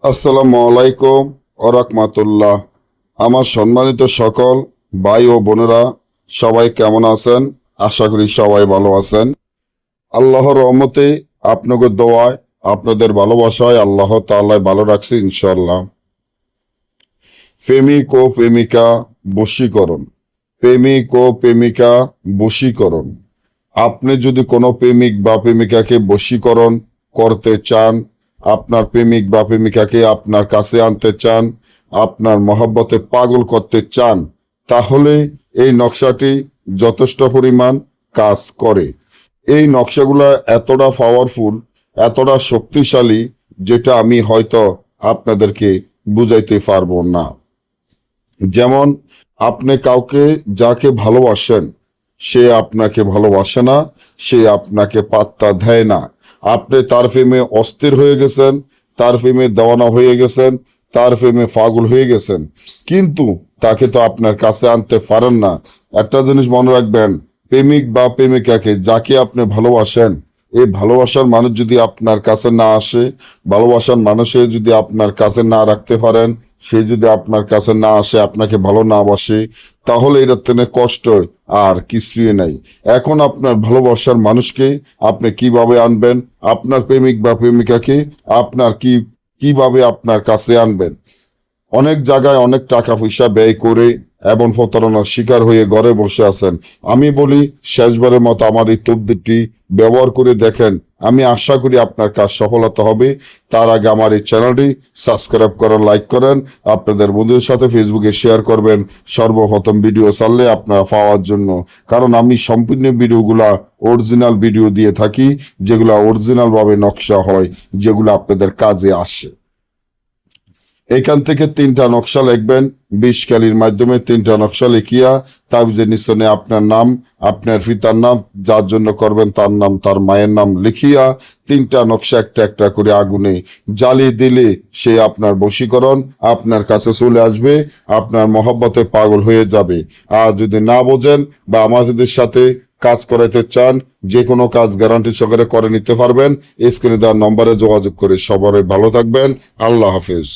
আসসালামু আলাইকুম ওয়া রাহমাতুল্লাহ। আমার সম্মানিত সকল ভাই ও বোনেরা সবাই কেমন আছেন? আশা করি সবাই ভালো আছেন। আল্লাহর রহমতে আপনাদের দোয়ায় আপনাদের ভালোবাসায় আল্লাহ তাআলা ভালো রাখছে ইনশাআল্লাহ। প্রেমিক ও প্রেমিকা বশীকরণ। প্রেমিক ও প্রেমিকা বশীকরণ। আপনি যদি কোনো প্রেমিক বা প্রেমিকাকে বশীকরণ করতে চান, আপনার প্রেমিক বা প্রেমিকাকে আপনার কাছে আনতে চান, আপনার মহব্বতে পাগল করতে চান, তাহলে এই নকশাটি যথেষ্ট পরিমাণ কাজ করে। এই নকশাগুলো এতটা পাওয়ারফুল, এতটা শক্তিশালী, যেটা আমি হয়তো আপনাদেরকে বুঝাইতে পারবো না। যেমন আপনি কাউকে যাকে ভালোবাসেন, সে আপনাকে ভালোবাসে না, সে আপনাকে পাত্তা দেয় না। আপনি তার প্রেমে অস্থির হয়ে গেছেন, তার প্রেমে দেওয়ানা হয়ে গেছেন, তার প্রেমে পাগল হয়ে গেছেন, কিন্তু তাকে তো আপনার কাছে আনতে পারেন না। একটা জিনিস মনে রাখবেন, প্রেমিক বা প্রেমিকাকে যাকে আপনি ভালোবাসেন, এই ভালোবাসার মানুষ যদি আপনার কাছে না আসে, ভালোবাসার মানুষে যদি আপনার কাছে না রাখতে পারেন, সে যদি আপনার কাছে না আসে, আপনাকে ভালো না বাসে, তাহলে এটার থেকে কষ্ট আর কিছুই নাই। এখন আপনার ভালোবাসার মানুষকে আপনি কিভাবে আনবেন, আপনার প্রেমিক বা প্রেমিকাকে আপনার কিভাবে আপনার কাছে আনবেন? অনেক জায়গায় অনেক টাকা পয়সা ব্যয় করে এবং প্রতারণার শিকার হয়ে ঘরে বসে আছেন। আমি বলি, শেষবারের মতো আমার এই তদবিরটি ব্যবহার করে দেখেন। আমি আশা করি আপনার কাজ সফলতা হবে। তার আগে আমার এই চ্যানেলটি সাবস্ক্রাইব করেন, লাইক করেন, আপনাদের বন্ধুদের সাথে ফেসবুকে শেয়ার করবেন সর্বপ্রথম ভিডিও ছাড়লে আপনারা পাওয়ার জন্য। কারণ আমি সম্পূর্ণ ভিডিওগুলা অরিজিনাল ভিডিও দিয়ে থাকি, যেগুলা অরিজিনাল ভাবে নকশা হয়, যেগুলো আপনাদের কাজে আসে। এখান থেকে 3টা নকশা লিখবেন। 20 ক্যালির মাধ্যমে 3টা নকশা লিখিয়া তাবিজের নিচনে আপনার নাম, আপনার পিতার নাম, যার জন্য করবেন তার নাম, তার মায়ের নাম লিখিয়া 3টা নকশা একটা একটা করে আগুনে জ্বালিয়ে দিলে সে আপনার বশীকরণ আপনার কাছে চলে আসবে, আপনার মহব্বতে পাগল হয়ে যাবে। আর যদি না বোঝেন বা আমাদের সাথে কাজ করাইতে চান, যে কোনো কাজ গ্যারান্টি সহকারে করে নিতে পারবেন। স্ক্রিনে দেওয়ার নম্বরে যোগাযোগ করে সবাই ভালো থাকবেন। আল্লাহ হাফেজ।